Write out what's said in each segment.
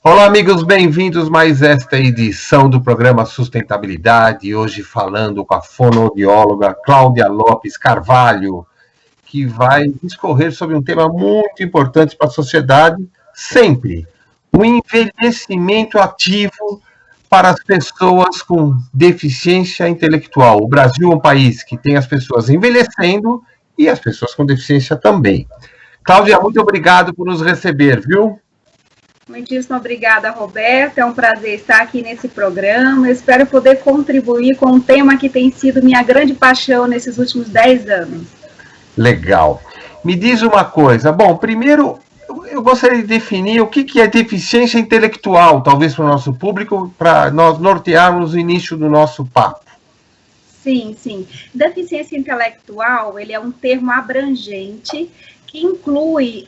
Olá, amigos, bem-vindos a mais esta edição do programa Sustentabilidade. Hoje falando com a fonoaudióloga Cláudia Lopes Carvalho, que vai discorrer sobre um tema muito importante para a sociedade, sempre: o envelhecimento ativo para as pessoas com deficiência intelectual. O Brasil é um país que tem as pessoas envelhecendo e as pessoas com deficiência também. Cláudia, muito obrigado por nos receber, viu? Muitíssimo obrigada, Roberto. É um prazer estar aqui nesse programa. Eu espero poder contribuir com um tema que tem sido minha grande paixão nesses últimos 10 anos. Legal. Me diz uma coisa. Bom, primeiro, eu gostaria de definir o que é deficiência intelectual, talvez para o nosso público, para nós nortearmos o início do nosso papo. Sim. Deficiência intelectual, ele é um termo abrangente que inclui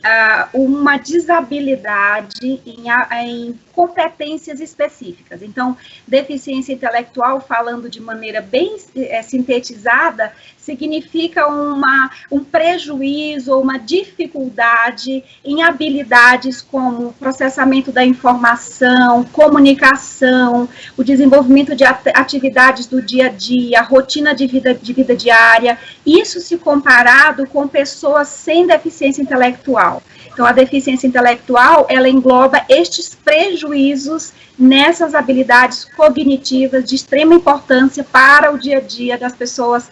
uma desabilidade em competências específicas. Então, deficiência intelectual, falando de maneira bem sintetizada, significa um prejuízo ou uma dificuldade em habilidades como processamento da informação, comunicação, o desenvolvimento de atividades do dia a dia, rotina de vida diária, isso se comparado com pessoas sem deficiência intelectual. Então, a deficiência intelectual, ela engloba estes prejuízos nessas habilidades cognitivas de extrema importância para o dia a dia das pessoas,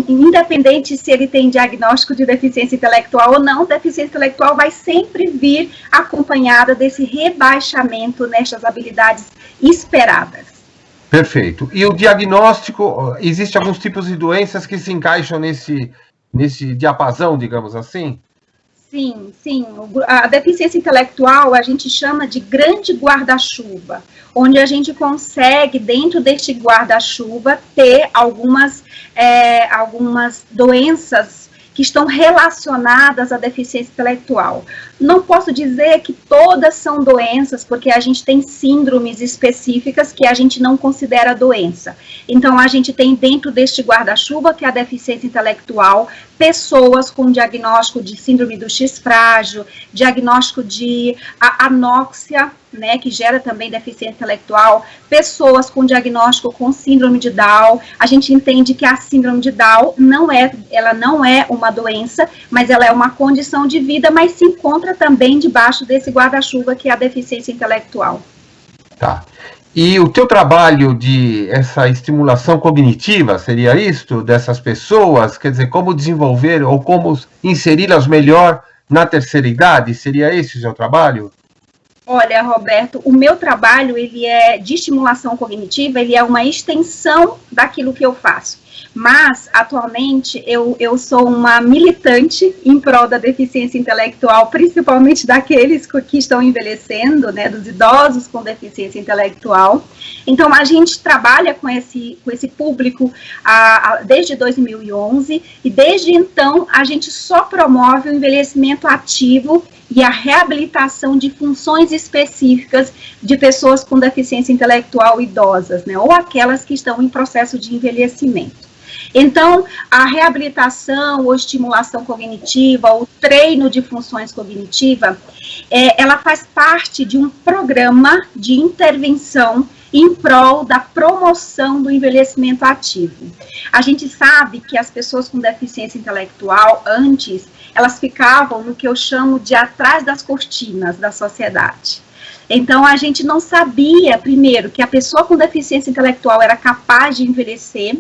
independente se ele tem diagnóstico de deficiência intelectual ou não, deficiência intelectual vai sempre vir acompanhada desse rebaixamento nestas habilidades esperadas. Perfeito. E o diagnóstico, existem alguns tipos de doenças que se encaixam nesse diapasão, digamos assim? Sim. A deficiência intelectual a gente chama de grande guarda-chuva, onde a gente consegue, dentro deste guarda-chuva, ter algumas doenças que estão relacionadas à deficiência intelectual. Não posso dizer que todas são doenças, porque a gente tem síndromes específicas que a gente não considera doença. Então, a gente tem dentro deste guarda-chuva, que é a deficiência intelectual, pessoas com diagnóstico de síndrome do X frágil, diagnóstico de anóxia, né, que gera também deficiência intelectual, pessoas com diagnóstico com síndrome de Down. A gente entende que a síndrome de Down não é uma doença, mas ela é uma condição de vida, mas se encontra também debaixo desse guarda-chuva que é a deficiência intelectual. Tá. E o teu trabalho de essa estimulação cognitiva, seria isto? Dessas pessoas, quer dizer, como desenvolver ou como inseri-las melhor na terceira idade? Seria esse o seu trabalho? Olha, Roberto, o meu trabalho, ele é de estimulação cognitiva, ele é uma extensão daquilo que eu faço. Mas, atualmente, eu sou uma militante em prol da deficiência intelectual, principalmente daqueles que estão envelhecendo, né, dos idosos com deficiência intelectual. Então, a gente trabalha com esse público desde 2011, e desde então, a gente só promove o envelhecimento ativo e a reabilitação de funções específicas de pessoas com deficiência intelectual idosas, né, ou aquelas que estão em processo de envelhecimento. Então, a reabilitação ou estimulação cognitiva, o treino de funções cognitivas, ela faz parte de um programa de intervenção em prol da promoção do envelhecimento ativo. A gente sabe que as pessoas com deficiência intelectual, antes, elas ficavam no que eu chamo de atrás das cortinas da sociedade. Então, a gente não sabia, primeiro, que a pessoa com deficiência intelectual era capaz de envelhecer,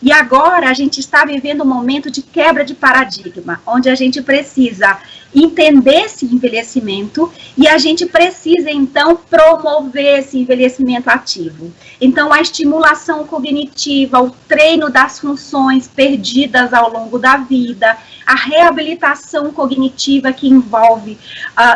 e agora a gente está vivendo um momento de quebra de paradigma, onde a gente precisa entender esse envelhecimento e a gente precisa, então, promover esse envelhecimento ativo. Então, a estimulação cognitiva, o treino das funções perdidas ao longo da vida, a reabilitação cognitiva que envolve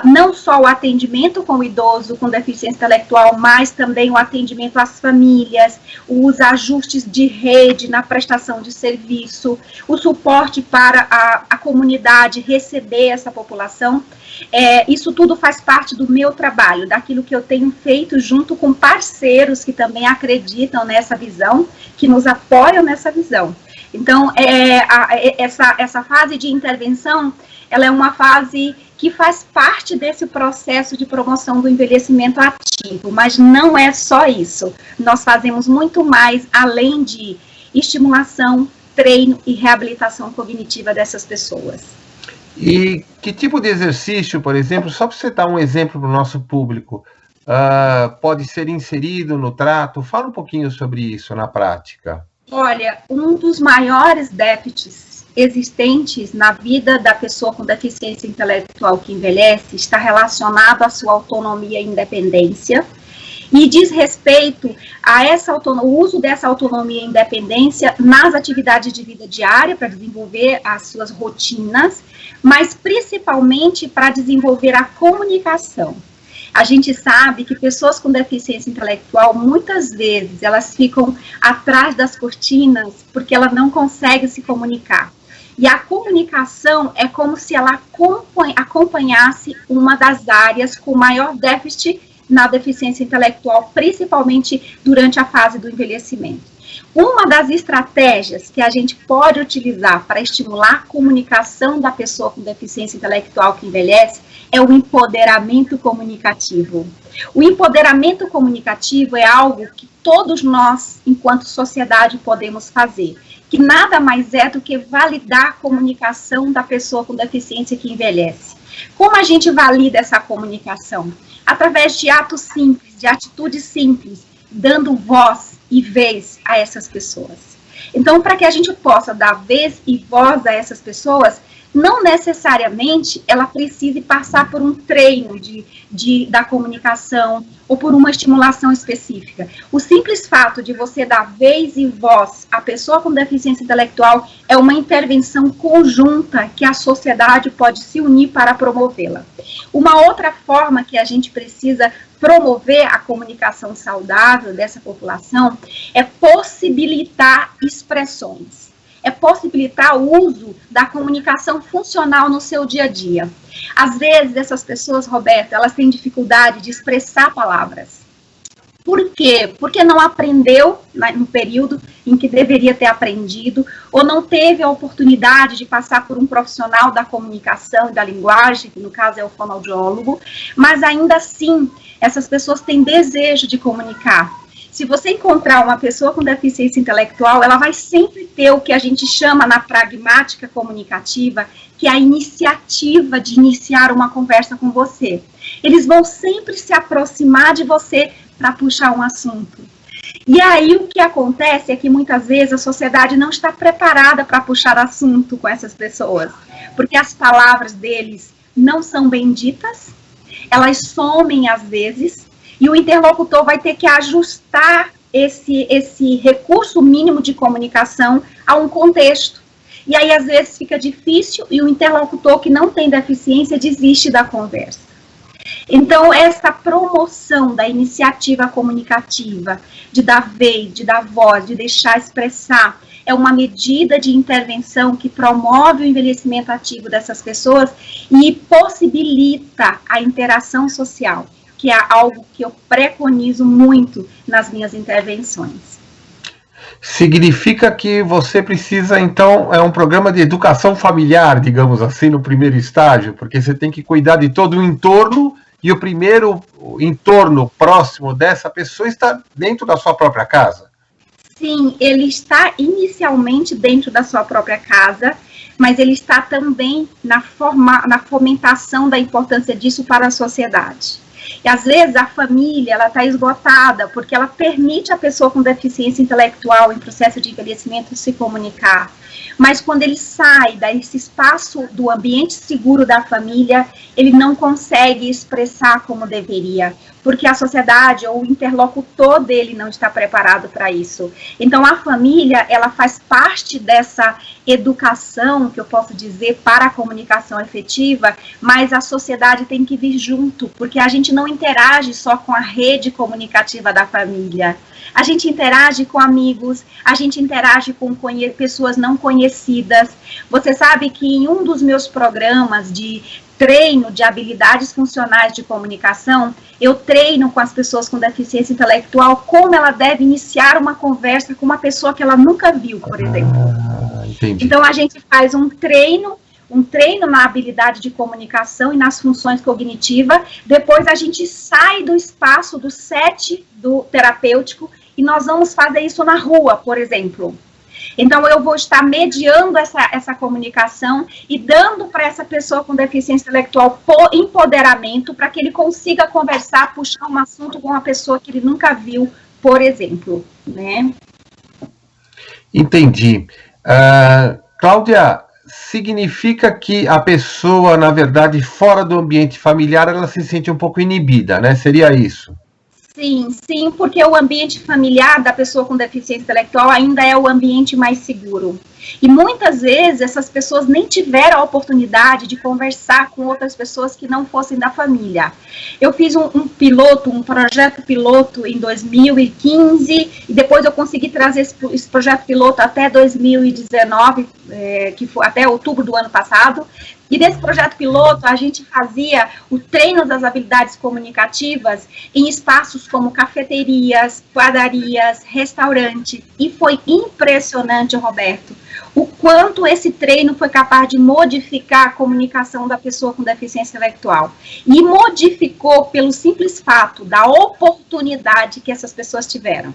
não só o atendimento com o idoso com deficiência intelectual, mas também o atendimento às famílias, os ajustes de rede na prestação de serviço, o suporte para a comunidade receber essa população. Isso tudo faz parte do meu trabalho, daquilo que eu tenho feito junto com parceiros que também acreditam nessa visão, que nos apoiam nessa visão. Então, essa fase de intervenção, ela é uma fase que faz parte desse processo de promoção do envelhecimento ativo, mas não é só isso. Nós fazemos muito mais além de estimulação, treino e reabilitação cognitiva dessas pessoas. E que tipo de exercício, por exemplo, só para você dar um exemplo para o nosso público, pode ser inserido no trato? Fala um pouquinho sobre isso na prática. Olha, um dos maiores déficits existentes na vida da pessoa com deficiência intelectual que envelhece está relacionado à sua autonomia e independência, e diz respeito a o uso dessa autonomia e independência nas atividades de vida diária, para desenvolver as suas rotinas, mas principalmente para desenvolver a comunicação. A gente sabe que pessoas com deficiência intelectual, muitas vezes, elas ficam atrás das cortinas porque ela não consegue se comunicar. E a comunicação é como se ela acompanhasse uma das áreas com maior déficit na deficiência intelectual, principalmente durante a fase do envelhecimento. Uma das estratégias que a gente pode utilizar para estimular a comunicação da pessoa com deficiência intelectual que envelhece é o empoderamento comunicativo. O empoderamento comunicativo é algo que todos nós, enquanto sociedade, podemos fazer, que nada mais é do que validar a comunicação da pessoa com deficiência que envelhece. Como a gente valida essa comunicação? Através de atos simples, de atitudes simples, dando voz e vez a essas pessoas. Então, para que a gente possa dar vez e voz a essas pessoas, não necessariamente ela precise passar por um treino da comunicação ou por uma estimulação específica. O simples fato de você dar vez e voz à pessoa com deficiência intelectual é uma intervenção conjunta que a sociedade pode se unir para promovê-la. Uma outra forma que a gente precisa promover a comunicação saudável dessa população é possibilitar expressões. É possibilitar o uso da comunicação funcional no seu dia a dia. Às vezes, essas pessoas, Roberto, elas têm dificuldade de expressar palavras. Por quê? Porque não aprendeu no período em que deveria ter aprendido, ou não teve a oportunidade de passar por um profissional da comunicação e da linguagem, que no caso é o fonoaudiólogo, mas ainda assim, essas pessoas têm desejo de comunicar. Se você encontrar uma pessoa com deficiência intelectual, ela vai sempre ter o que a gente chama na pragmática comunicativa, que é a iniciativa de iniciar uma conversa com você. Eles vão sempre se aproximar de você para puxar um assunto. E aí o que acontece é que muitas vezes a sociedade não está preparada para puxar assunto com essas pessoas, porque as palavras deles não são benditas, elas somem às vezes, e o interlocutor vai ter que ajustar esse recurso mínimo de comunicação a um contexto. E aí, às vezes, fica difícil e o interlocutor que não tem deficiência desiste da conversa. Então, essa promoção da iniciativa comunicativa, de dar vez, de dar voz, de deixar expressar, é uma medida de intervenção que promove o envelhecimento ativo dessas pessoas e possibilita a interação social, que é algo que eu preconizo muito nas minhas intervenções. Significa que você precisa, então, é um programa de educação familiar, digamos assim, no primeiro estágio, porque você tem que cuidar de todo o entorno, e o primeiro entorno próximo dessa pessoa está dentro da sua própria casa. Sim, ele está inicialmente dentro da sua própria casa, mas ele está também na fomentação da importância disso para a sociedade. E às vezes a família ela está esgotada porque ela permite a pessoa com deficiência intelectual em processo de envelhecimento se comunicar. Mas quando ele sai desse espaço do ambiente seguro da família, ele não consegue expressar como deveria, porque a sociedade ou o interlocutor dele não está preparado para isso. Então a família, ela faz parte dessa educação, que eu posso dizer, para a comunicação efetiva, mas a sociedade tem que vir junto, porque a gente não interage só com a rede comunicativa da família. A gente interage com amigos, a gente interage com pessoas não conhecidas. Você sabe que em um dos meus programas de treino de habilidades funcionais de comunicação, eu treino com as pessoas com deficiência intelectual como ela deve iniciar uma conversa com uma pessoa que ela nunca viu, por exemplo. Entendi. Então, a gente faz um treino um treino na habilidade de comunicação e nas funções cognitivas, depois a gente sai do espaço do set do terapêutico e nós vamos fazer isso na rua, por exemplo. Então, eu vou estar mediando essa comunicação e dando para essa pessoa com deficiência intelectual empoderamento para que ele consiga conversar, puxar um assunto com uma pessoa que ele nunca viu, por exemplo, né? Entendi. Cláudia, significa que a pessoa, na verdade, fora do ambiente familiar, ela se sente um pouco inibida, né? Seria isso? Sim, porque o ambiente familiar da pessoa com deficiência intelectual ainda é o ambiente mais seguro. E muitas vezes essas pessoas nem tiveram a oportunidade de conversar com outras pessoas que não fossem da família. Eu fiz um projeto piloto em 2015, e depois eu consegui trazer esse projeto piloto até 2019, que foi até outubro do ano passado. E nesse projeto piloto, a gente fazia o treino das habilidades comunicativas em espaços como cafeterias, padarias, restaurantes. E foi impressionante, Roberto, o quanto esse treino foi capaz de modificar a comunicação da pessoa com deficiência intelectual. E modificou pelo simples fato da oportunidade que essas pessoas tiveram.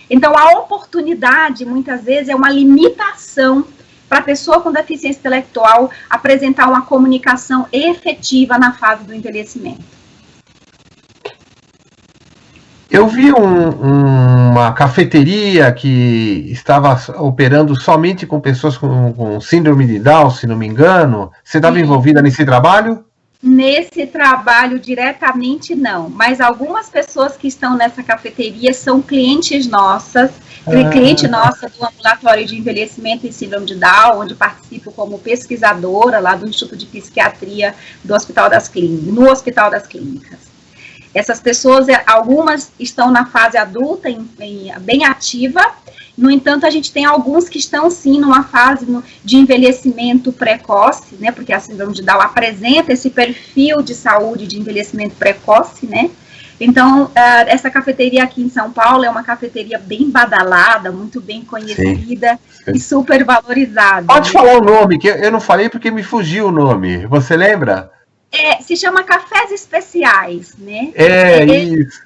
Então, a oportunidade, muitas vezes, é uma limitação para a pessoa com deficiência intelectual apresentar uma comunicação efetiva na fase do envelhecimento. Eu vi uma cafeteria que estava operando somente com pessoas com síndrome de Down, se não me engano. Você estava envolvida nesse trabalho? Nesse trabalho diretamente não, mas algumas pessoas que estão nessa cafeteria são cliente nossa do Ambulatório de Envelhecimento e Síndrome de Down, onde participo como pesquisadora lá do Instituto de Psiquiatria do Hospital das Clínicas, no Hospital das Clínicas. Essas pessoas, algumas estão na fase adulta, bem ativa. No entanto, a gente tem alguns que estão, sim, numa fase de envelhecimento precoce, né, porque a síndrome de Down apresenta esse perfil de saúde de envelhecimento precoce, né. Então, essa cafeteria aqui em São Paulo é uma cafeteria bem badalada, muito bem conhecida, sim, e super valorizada. Pode falar o nome, que eu não falei porque me fugiu o nome. Você lembra? Se chama Cafés Especiais, né? Isso.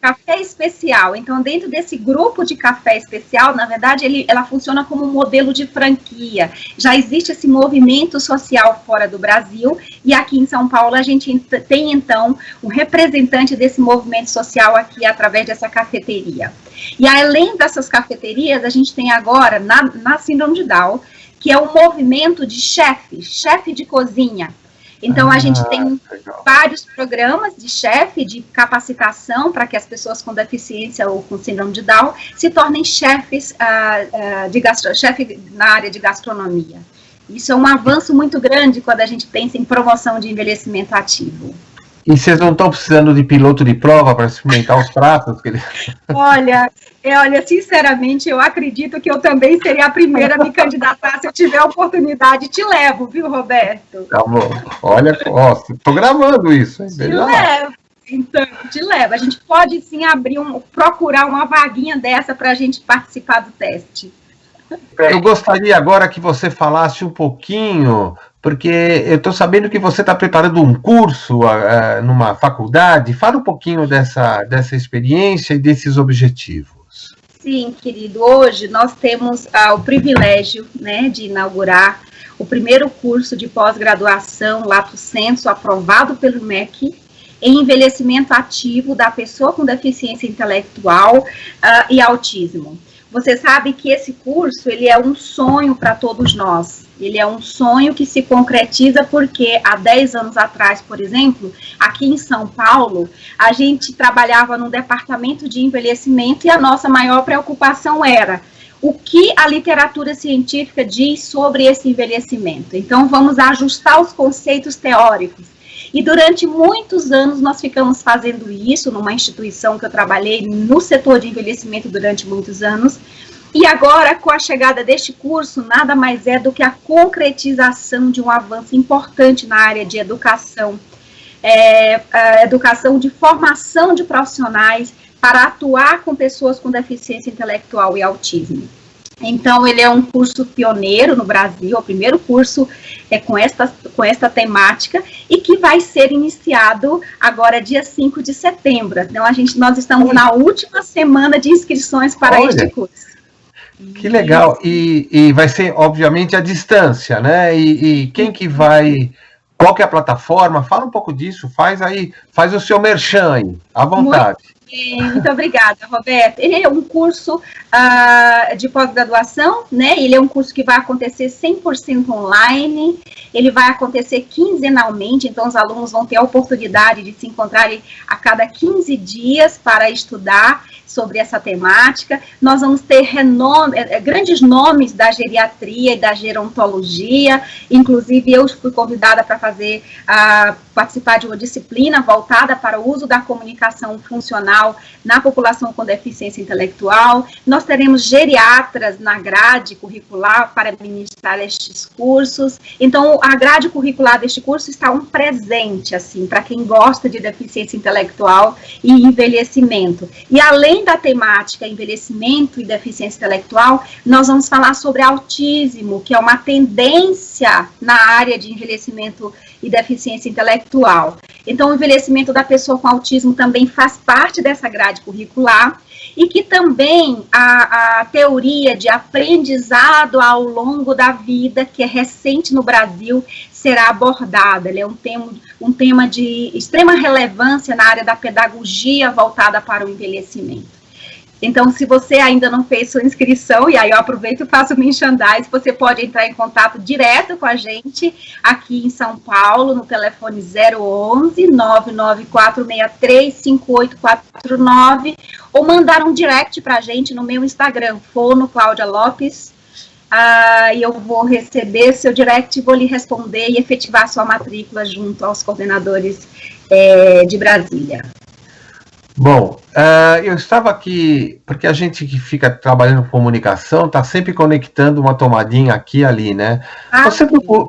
Café especial. Então, dentro desse grupo de café especial, na verdade, ela funciona como um modelo de franquia. Já existe esse movimento social fora do Brasil, e aqui em São Paulo a gente tem, então, um representante desse movimento social aqui através dessa cafeteria. E além dessas cafeterias, a gente tem agora, na Síndrome de Down, que é um movimento de chefe de cozinha. Então, a gente tem vários programas de chefe, de capacitação, para que as pessoas com deficiência ou com síndrome de Down se tornem chefes chefe na área de gastronomia. Isso é um avanço muito grande quando a gente pensa em promoção de envelhecimento ativo. E vocês não estão precisando de piloto de prova para experimentar os pratos? Olha, sinceramente, eu acredito que eu também seria a primeira a me candidatar se eu tiver a oportunidade. Te levo, viu, Roberto? Tá bom. Olha, estou gravando isso. Hein? Te levo. A gente pode, sim, procurar uma vaguinha dessa para a gente participar do teste. Eu gostaria agora que você falasse um pouquinho, porque eu estou sabendo que você está preparando um curso numa faculdade. Fala um pouquinho dessa experiência e desses objetivos. Sim, querido. Hoje nós temos o privilégio, né, de inaugurar o primeiro curso de pós-graduação Lato Sensu, aprovado pelo MEC, em envelhecimento ativo da pessoa com deficiência intelectual e autismo. Você sabe que esse curso, ele é um sonho para todos nós. Ele é um sonho que se concretiza porque há 10 anos atrás, por exemplo, aqui em São Paulo, a gente trabalhava no departamento de envelhecimento e a nossa maior preocupação era o que a literatura científica diz sobre esse envelhecimento. Então, vamos ajustar os conceitos teóricos. E durante muitos anos nós ficamos fazendo isso numa instituição que eu trabalhei no setor de envelhecimento durante muitos anos. E agora, com a chegada deste curso, nada mais é do que a concretização de um avanço importante na área de educação, educação de formação de profissionais para atuar com pessoas com deficiência intelectual e autismo. Então, ele é um curso pioneiro no Brasil, o primeiro curso com esta temática, e que vai ser iniciado agora, dia 5 de setembro. Então, nós estamos na última semana de inscrições para este curso. Que legal! E vai ser, obviamente, à distância, né? E quem que vai... Qual que é a plataforma? Fala um pouco disso, faz o seu merchan aí, à vontade. Muito obrigada, Roberto. Ele é um curso de pós-graduação, né? Ele é um curso que vai acontecer 100% online, ele vai acontecer quinzenalmente, então os alunos vão ter a oportunidade de se encontrarem a cada 15 dias para estudar sobre essa temática. Nós vamos ter grandes nomes da geriatria e da gerontologia, inclusive eu fui convidada para participar de uma disciplina voltada para o uso da comunicação funcional na população com deficiência intelectual. Nós teremos geriatras na grade curricular para ministrar estes cursos. Então, a grade curricular deste curso está um presente, assim, para quem gosta de deficiência intelectual e envelhecimento. E além da temática envelhecimento e deficiência intelectual, nós vamos falar sobre autismo, que é uma tendência na área de envelhecimento e deficiência intelectual. Então, o envelhecimento da pessoa com autismo também faz parte dessa grade curricular, e que também a teoria de aprendizado ao longo da vida, que é recente no Brasil, será abordada. Ele é um tema de extrema relevância na área da pedagogia voltada para o envelhecimento. Então, se você ainda não fez sua inscrição, e aí eu aproveito e faço o merchandise, você pode entrar em contato direto com a gente aqui em São Paulo, no telefone 011 99463 5849, ou mandar um direct para a gente no meu Instagram, Fono Cláudia Lopes, e eu vou receber seu direct e vou lhe responder e efetivar sua matrícula junto aos coordenadores de Brasília. Bom, eu estava aqui, porque a gente que fica trabalhando com comunicação, está sempre conectando uma tomadinha aqui e ali, né?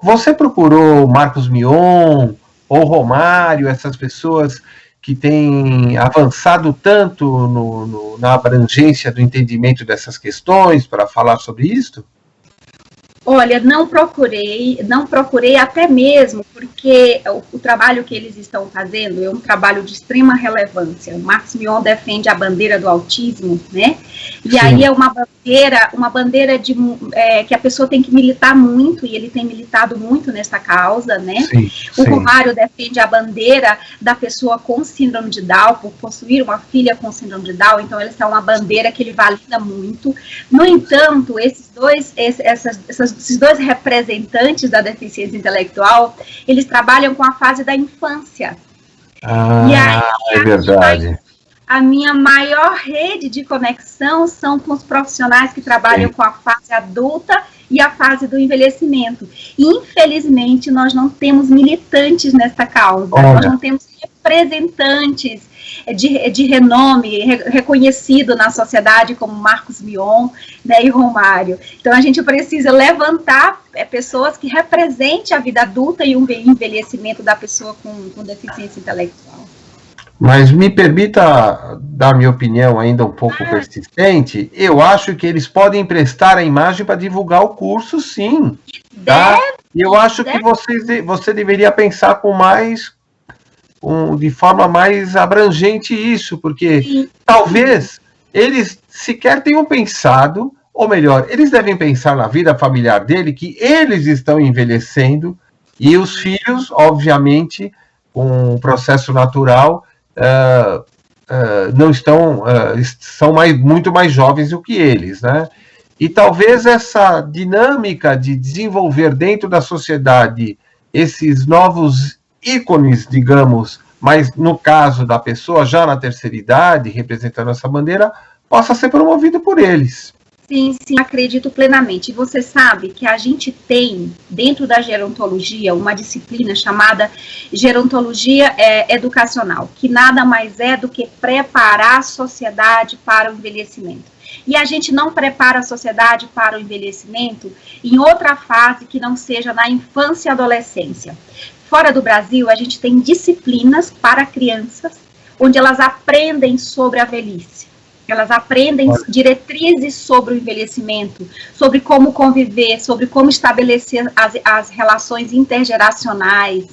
Você procurou Marcos Mion ou Romário, essas pessoas que têm avançado tanto na abrangência do entendimento dessas questões para falar sobre isso? Olha, não procurei até mesmo porque o trabalho que eles estão fazendo é um trabalho de extrema relevância. O Marcos Mion defende a bandeira do autismo, né? E aí é uma bandeira que a pessoa tem que militar muito, e ele tem militado muito nessa causa, né? O Romário defende a bandeira da pessoa com síndrome de Down, por possuir uma filha com síndrome de Down, então essa é uma bandeira que ele valida muito. No entanto, esses dois representantes da deficiência intelectual, eles trabalham com a fase da infância. E aí, é verdade. A minha maior rede de conexão são com os profissionais que trabalham com a fase adulta e a fase do envelhecimento. E, infelizmente, nós não temos militantes nessa causa, nós não temos representantes de renome, reconhecido na sociedade como Marcos Mion, né, e Romário. Então, a gente precisa levantar pessoas que representem a vida adulta e o envelhecimento da pessoa com deficiência intelectual. Mas me permita dar minha opinião ainda um pouco persistente. Eu acho que eles podem emprestar a imagem para divulgar o curso, sim. Tá? E eu acho que você deveria pensar de forma mais abrangente isso, porque talvez eles sequer tenham pensado, ou melhor, eles devem pensar na vida familiar dele, que eles estão envelhecendo, e os filhos, obviamente, com um processo natural, são muito mais jovens do que eles, né? E talvez essa dinâmica de desenvolver dentro da sociedade esses novos ícones, digamos, mas no caso da pessoa já na terceira idade, representando essa bandeira, possa ser promovido por eles. Sim, acredito plenamente. Você sabe que a gente tem, dentro da gerontologia, uma disciplina chamada gerontologia educacional, que nada mais é do que preparar a sociedade para o envelhecimento. E a gente não prepara a sociedade para o envelhecimento em outra fase que não seja na infância e adolescência. Fora do Brasil, a gente tem disciplinas para crianças, onde elas aprendem sobre a velhice. Elas aprendem diretrizes sobre o envelhecimento, sobre como conviver, sobre como estabelecer as relações intergeracionais.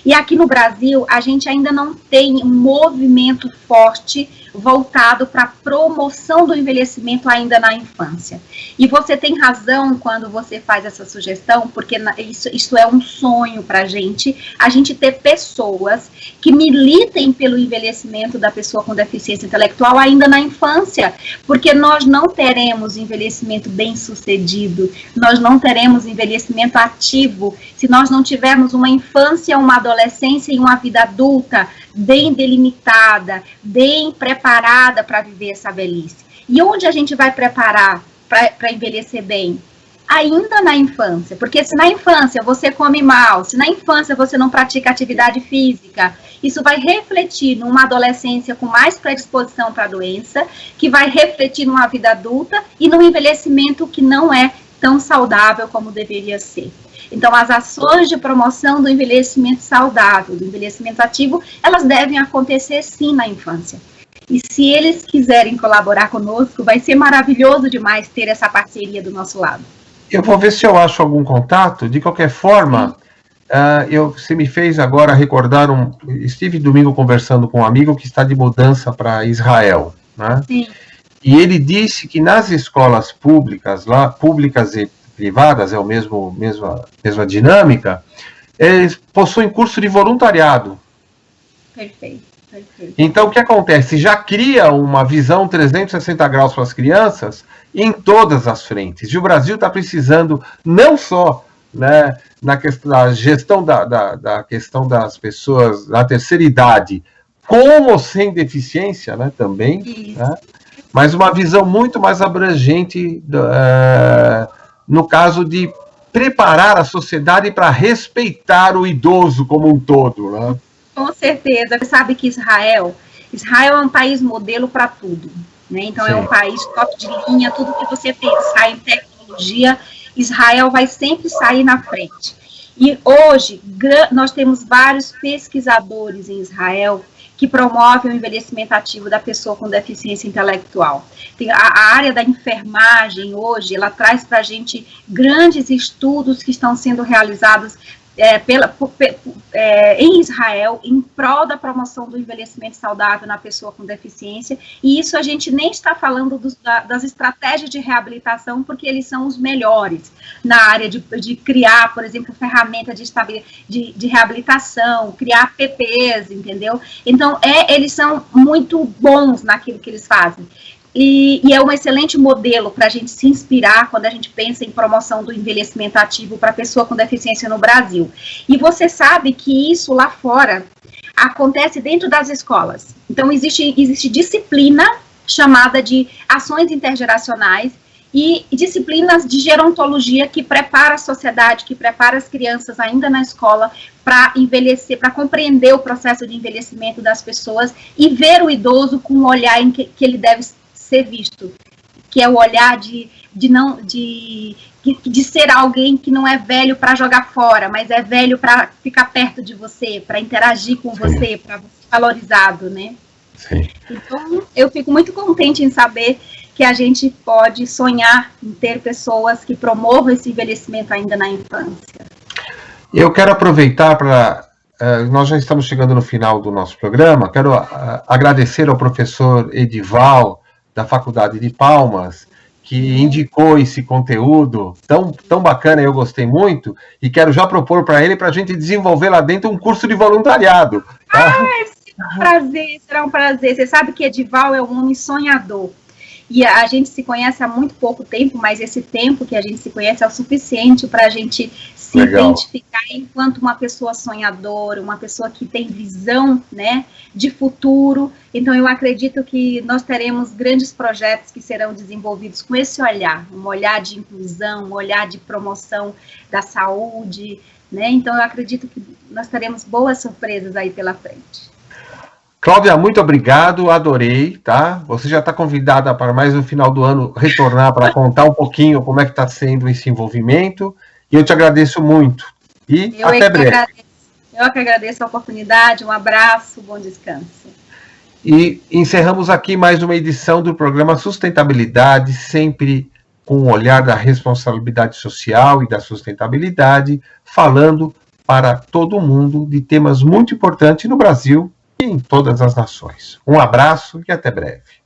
E aqui no Brasil, a gente ainda não tem um movimento forte voltado para a promoção do envelhecimento ainda na infância. E você tem razão quando você faz essa sugestão, porque isso é um sonho para a gente ter pessoas que militem pelo envelhecimento da pessoa com deficiência intelectual ainda na infância, porque nós não teremos envelhecimento bem-sucedido, nós não teremos envelhecimento ativo se nós não tivermos uma infância, uma adolescência e uma vida adulta bem delimitada, bem preparada para viver essa velhice. E onde a gente vai preparar para envelhecer bem? Ainda na infância, porque se na infância você come mal, se na infância você não pratica atividade física, isso vai refletir numa adolescência com mais predisposição para a doença, que vai refletir numa vida adulta e num envelhecimento que não é tão saudável como deveria ser. Então, as ações de promoção do envelhecimento saudável, do envelhecimento ativo, elas devem acontecer sim na infância. E se eles quiserem colaborar conosco, vai ser maravilhoso demais ter essa parceria do nosso lado. Eu vou ver se eu acho algum contato. De qualquer forma, você me fez agora recordar estive domingo conversando com um amigo que está de mudança para Israel, né? Sim. E ele disse que nas escolas públicas, lá, públicas e privadas, é a mesma dinâmica, eles possuem curso de voluntariado. Perfeito. Então, o que acontece? Já cria uma visão 360 graus para as crianças em todas as frentes. E o Brasil está precisando não só, né, na questão da gestão da questão das pessoas da terceira idade, como sem deficiência, né, também, né, mas uma visão muito mais abrangente no caso de preparar a sociedade para respeitar o idoso como um todo, né? Com certeza. Você sabe que Israel é um país modelo para tudo, né? Então, sim, é um país top de linha, tudo que você pensar em tecnologia, Israel vai sempre sair na frente. E hoje, nós temos vários pesquisadores em Israel que promovem o envelhecimento ativo da pessoa com deficiência intelectual. Tem a área da enfermagem hoje, ela traz para a gente grandes estudos que estão sendo realizados em Israel, em prol da promoção do envelhecimento saudável na pessoa com deficiência, e isso a gente nem está falando das estratégias de reabilitação, porque eles são os melhores na área de criar, por exemplo, ferramenta de reabilitação, criar PPs, entendeu? Então, eles são muito bons naquilo que eles fazem. E é um excelente modelo para a gente se inspirar quando a gente pensa em promoção do envelhecimento ativo para a pessoa com deficiência no Brasil. E você sabe que isso lá fora acontece dentro das escolas. Então, existe disciplina chamada de ações intergeracionais e disciplinas de gerontologia que prepara a sociedade, que prepara as crianças ainda na escola para envelhecer, para compreender o processo de envelhecimento das pessoas e ver o idoso com um olhar em que ele deve ser visto, que é o olhar de ser alguém que não é velho para jogar fora, mas é velho para ficar perto de você, para interagir com você, para ser valorizado, né? Sim. Então, eu fico muito contente em saber que a gente pode sonhar em ter pessoas que promovam esse envelhecimento ainda na infância. Eu quero aproveitar para... nós já estamos chegando no final do nosso programa, quero agradecer ao professor Edival, da Faculdade de Palmas, que indicou esse conteúdo tão bacana, eu gostei muito, e quero já propor para ele, para a gente desenvolver lá dentro um curso de voluntariado. Tá? Será um prazer. Você sabe que Edival é um homem sonhador. E a gente se conhece há muito pouco tempo, mas esse tempo que a gente se conhece é o suficiente para a gente se identificar enquanto uma pessoa sonhadora, uma pessoa que tem visão, né, de futuro. Então, eu acredito que nós teremos grandes projetos que serão desenvolvidos com esse olhar, um olhar de inclusão, um olhar de promoção da saúde, né? Então, eu acredito que nós teremos boas surpresas aí pela frente. Cláudia, muito obrigado, adorei, tá? Você já está convidada para mais no final do ano retornar para contar um pouquinho como é que está sendo esse envolvimento, e eu te agradeço muito. E até breve. Eu que agradeço a oportunidade, um abraço, bom descanso. E encerramos aqui mais uma edição do programa Sustentabilidade, sempre com o olhar da responsabilidade social e da sustentabilidade, falando para todo mundo de temas muito importantes no Brasil e em todas as nações. Um abraço e até breve.